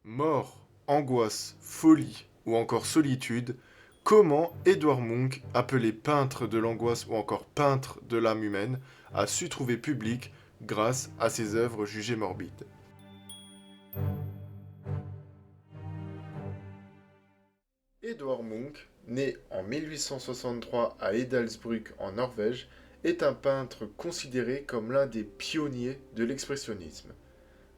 Mort, angoisse, folie ou encore solitude, comment Edvard Munch, appelé peintre de l'angoisse ou encore peintre de l'âme humaine, a su trouver public grâce à ses œuvres jugées morbides. Edvard Munch, né en 1863 à Edalsbrück en Norvège, est un peintre considéré comme l'un des pionniers de l'expressionnisme.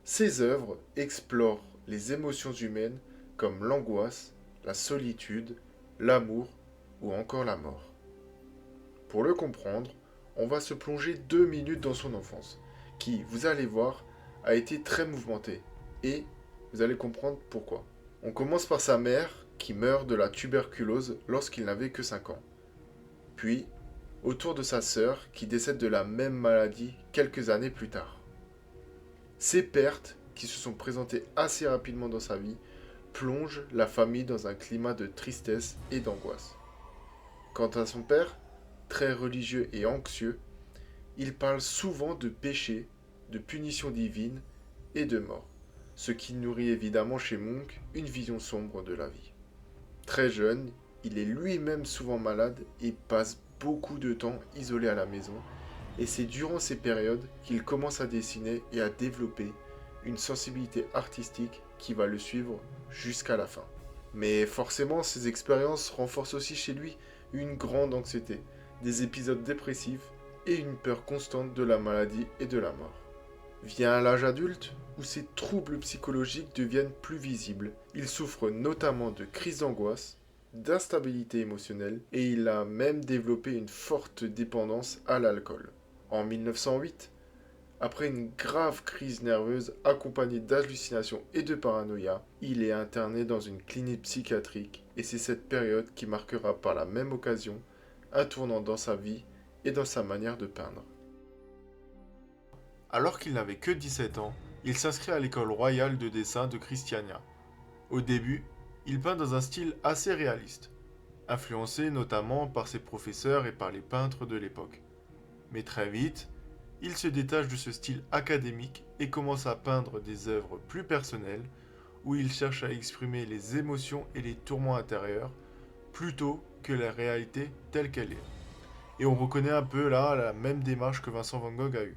Ses œuvres explorent les émotions humaines comme l'angoisse, la solitude, l'amour ou encore la mort. Pour le comprendre, on va se plonger 2 minutes dans son enfance, qui, vous allez voir, a été très mouvementée, et vous allez comprendre pourquoi. On commence par sa mère, qui meurt de la tuberculose lorsqu'il n'avait que 5 ans. Puis, autour de sa sœur, qui décède de la même maladie quelques années plus tard. Ces pertes, qui se sont présentées assez rapidement dans sa vie, plongent la famille dans un climat de tristesse et d'angoisse. Quant à son père, très religieux et anxieux, il parle souvent de péché, de punition divine et de mort, ce qui nourrit évidemment chez Munch une vision sombre de la vie. Très jeune, il est lui-même souvent malade et passe beaucoup de temps isolé à la maison, et c'est durant ces périodes qu'il commence à dessiner et à développer une sensibilité artistique qui va le suivre jusqu'à la fin. Mais forcément, ces expériences renforcent aussi chez lui une grande anxiété, des épisodes dépressifs et une peur constante de la maladie et de la mort. Vient l'âge adulte où ses troubles psychologiques deviennent plus visibles. Il souffre notamment de crises d'angoisse, d'instabilité émotionnelle et il a même développé une forte dépendance à l'alcool. En 1908, après une grave crise nerveuse accompagnée d'hallucinations et de paranoïa, il est interné dans une clinique psychiatrique et c'est cette période qui marquera par la même occasion un tournant dans sa vie et dans sa manière de peindre. Alors qu'il n'avait que 17 ans, il s'inscrit à l'école royale de dessin de Christiania. Au début, il peint dans un style assez réaliste, influencé notamment par ses professeurs et par les peintres de l'époque. Mais très vite, il se détache de ce style académique et commence à peindre des œuvres plus personnelles où il cherche à exprimer les émotions et les tourments intérieurs plutôt que la réalité telle qu'elle est. Et on reconnaît un peu là la même démarche que Vincent Van Gogh a eue.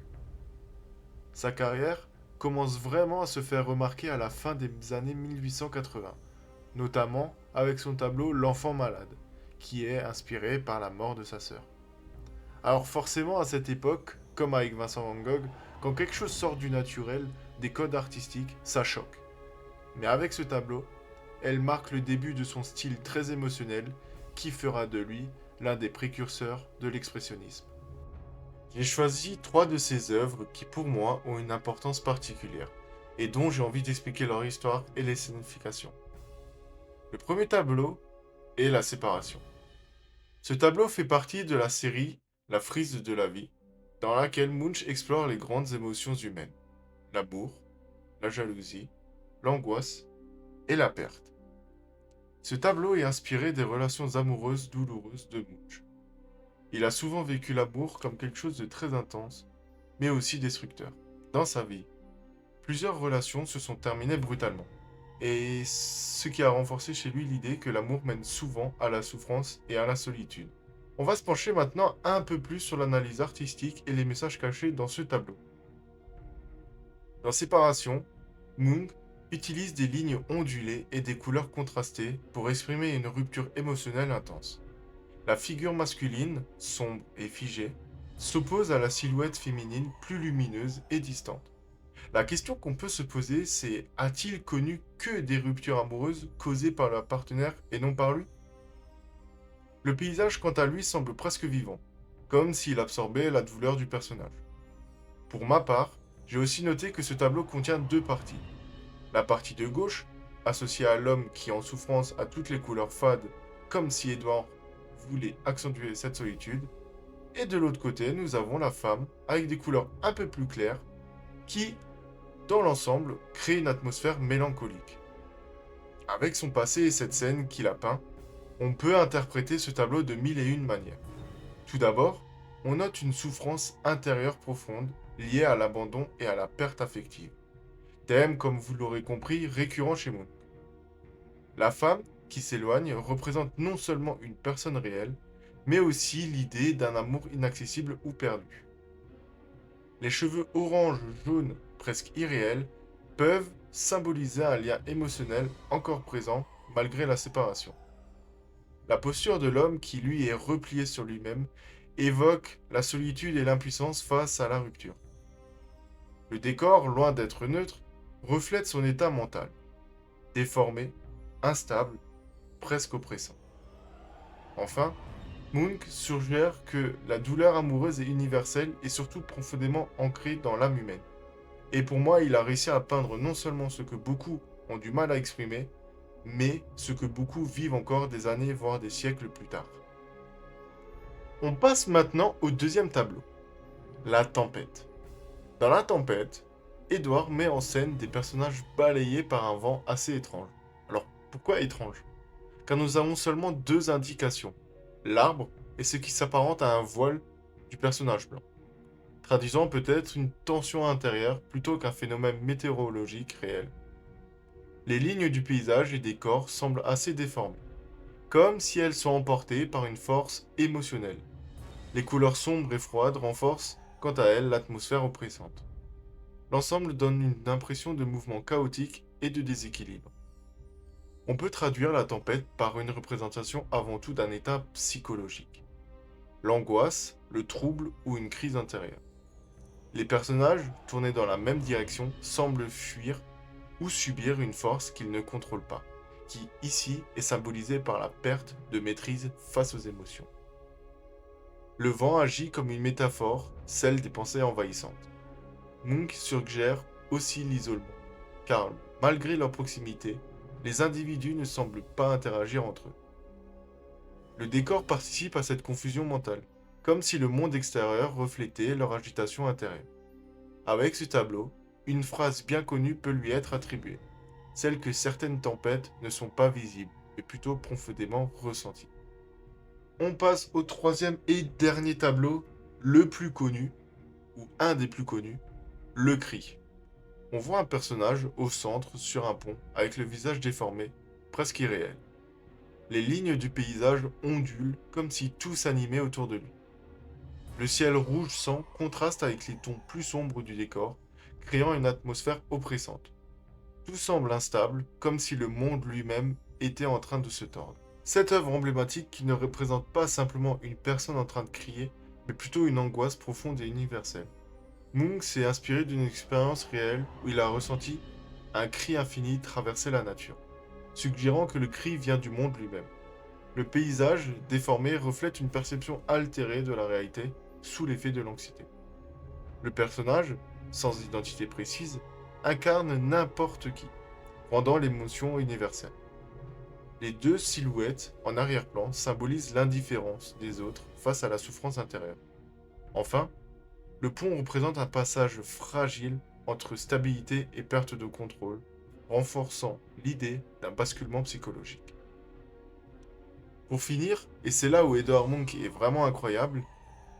Sa carrière commence vraiment à se faire remarquer à la fin des années 1880, notamment avec son tableau L'enfant malade, qui est inspiré par la mort de sa sœur. Alors forcément à cette époque, comme avec Vincent Van Gogh, quand quelque chose sort du naturel, des codes artistiques, ça choque. Mais avec ce tableau, elle marque le début de son style très émotionnel qui fera de lui l'un des précurseurs de l'expressionnisme. J'ai choisi 3 de ses œuvres qui pour moi ont une importance particulière et dont j'ai envie d'expliquer leur histoire et les significations. Le premier tableau est La séparation. Ce tableau fait partie de la série La frise de la vie, dans laquelle Munch explore les grandes émotions humaines, l'amour, la jalousie, l'angoisse et la perte. Ce tableau est inspiré des relations amoureuses douloureuses de Munch. Il a souvent vécu l'amour comme quelque chose de très intense, mais aussi destructeur. Dans sa vie, plusieurs relations se sont terminées brutalement, et ce qui a renforcé chez lui l'idée que l'amour mène souvent à la souffrance et à la solitude. On va se pencher maintenant un peu plus sur l'analyse artistique et les messages cachés dans ce tableau. Dans Séparation, Munch utilise des lignes ondulées et des couleurs contrastées pour exprimer une rupture émotionnelle intense. La figure masculine, sombre et figée, s'oppose à la silhouette féminine plus lumineuse et distante. La question qu'on peut se poser, c'est a-t-il connu que des ruptures amoureuses causées par leur partenaire et non par lui? Le paysage, quant à lui, semble presque vivant, comme s'il absorbait la douleur du personnage. Pour ma part, j'ai aussi noté que ce tableau contient 2 parties. La partie de gauche, associée à l'homme qui en souffrance a toutes les couleurs fades, comme si Edward voulait accentuer cette solitude, et de l'autre côté, nous avons la femme avec des couleurs un peu plus claires, qui, dans l'ensemble, crée une atmosphère mélancolique. Avec son passé et cette scène qu'il a peint, on peut interpréter ce tableau de mille et une manières. Tout d'abord, on note une souffrance intérieure profonde liée à l'abandon et à la perte affective. Thème, comme vous l'aurez compris, récurrent chez Moon. La femme qui s'éloigne représente non seulement une personne réelle, mais aussi l'idée d'un amour inaccessible ou perdu. Les cheveux orange, jaune, presque irréels, peuvent symboliser un lien émotionnel encore présent malgré la séparation. La posture de l'homme qui lui est replié sur lui-même évoque la solitude et l'impuissance face à la rupture. Le décor, loin d'être neutre, reflète son état mental, déformé, instable, presque oppressant. Enfin, Munch suggère que la douleur amoureuse est universelle et surtout profondément ancrée dans l'âme humaine. Et pour moi, il a réussi à peindre non seulement ce que beaucoup ont du mal à exprimer, mais ce que beaucoup vivent encore des années, voire des siècles plus tard. On passe maintenant au deuxième tableau, la tempête. Dans la tempête, Édouard met en scène des personnages balayés par un vent assez étrange. Alors, pourquoi étrange? Car nous avons seulement deux indications, l'arbre et ce qui s'apparente à un voile du personnage blanc, traduisant peut-être une tension intérieure plutôt qu'un phénomène météorologique réel. Les lignes du paysage et des corps semblent assez déformées, comme si elles sont emportées par une force émotionnelle. Les couleurs sombres et froides renforcent, quant à elles, l'atmosphère oppressante. L'ensemble donne une impression de mouvement chaotique et de déséquilibre. On peut traduire la tempête par une représentation avant tout d'un état psychologique. L'angoisse, le trouble ou une crise intérieure. Les personnages, tournés dans la même direction, semblent fuir ou subir une force qu'ils ne contrôlent pas, qui ici est symbolisée par la perte de maîtrise face aux émotions. Le vent agit comme une métaphore, celle des pensées envahissantes. Munch suggère aussi l'isolement, car malgré leur proximité, les individus ne semblent pas interagir entre eux. Le décor participe à cette confusion mentale, comme si le monde extérieur reflétait leur agitation intérieure. Avec ce tableau, une phrase bien connue peut lui être attribuée, celle que certaines tempêtes ne sont pas visibles, mais plutôt profondément ressenties. On passe au troisième et dernier tableau, le plus connu, ou un des plus connus, le cri. On voit un personnage au centre, sur un pont, avec le visage déformé, presque irréel. Les lignes du paysage ondulent comme si tout s'animait autour de lui. Le ciel rouge sang contraste avec les tons plus sombres du décor, créant une atmosphère oppressante. Tout semble instable, comme si le monde lui-même était en train de se tordre. Cette œuvre emblématique qui ne représente pas simplement une personne en train de crier, mais plutôt une angoisse profonde et universelle. Munch s'est inspiré d'une expérience réelle où il a ressenti un cri infini traverser la nature, suggérant que le cri vient du monde lui-même. Le paysage, déformé, reflète une perception altérée de la réalité sous l'effet de l'anxiété. Le personnage, sans identité précise, incarne n'importe qui, rendant l'émotion universelle. Les deux silhouettes en arrière-plan symbolisent l'indifférence des autres face à la souffrance intérieure. Enfin, le pont représente un passage fragile entre stabilité et perte de contrôle, renforçant l'idée d'un basculement psychologique. Pour finir, et c'est là où Edvard Munch est vraiment incroyable,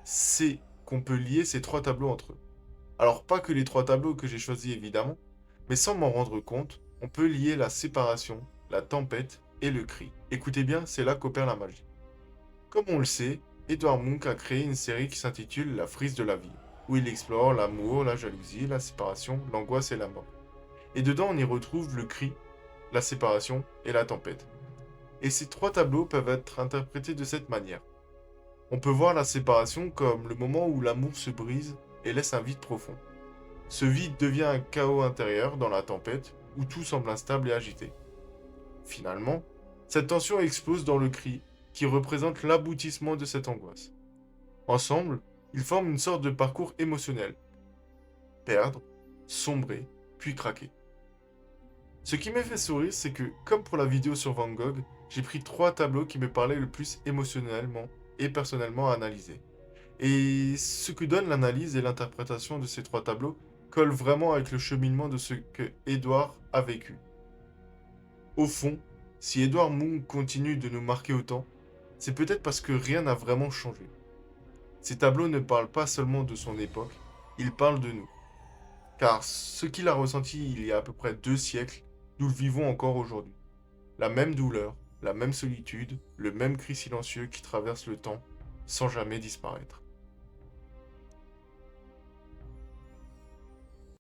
c'est qu'on peut lier ces trois tableaux entre eux. Alors pas que les trois tableaux que j'ai choisis évidemment, mais sans m'en rendre compte, on peut lier la séparation, la tempête et le cri. Écoutez bien, c'est là qu'opère la magie. Comme on le sait, Edvard Munch a créé une série qui s'intitule La frise de la vie, où il explore l'amour, la jalousie, la séparation, l'angoisse et la mort. Et dedans, on y retrouve le cri, la séparation et la tempête. Et ces trois tableaux peuvent être interprétés de cette manière. On peut voir la séparation comme le moment où l'amour se brise et laisse un vide profond. Ce vide devient un chaos intérieur dans la tempête, où tout semble instable et agité. Finalement, cette tension explose dans le cri, qui représente l'aboutissement de cette angoisse. Ensemble, ils forment une sorte de parcours émotionnel. Perdre, sombrer, puis craquer. Ce qui m'a fait sourire, c'est que, comme pour la vidéo sur Van Gogh, j'ai pris trois tableaux qui me parlaient le plus émotionnellement et personnellement à analyser. Et ce que donne l'analyse et l'interprétation de ces trois tableaux colle vraiment avec le cheminement de ce que Edouard a vécu. Au fond, si Edvard Munch continue de nous marquer autant, c'est peut-être parce que rien n'a vraiment changé. Ces tableaux ne parlent pas seulement de son époque, ils parlent de nous. car ce qu'il a ressenti il y a à peu près 2 siècles, nous le vivons encore aujourd'hui. La même douleur, la même solitude, le même cri silencieux qui traverse le temps sans jamais disparaître.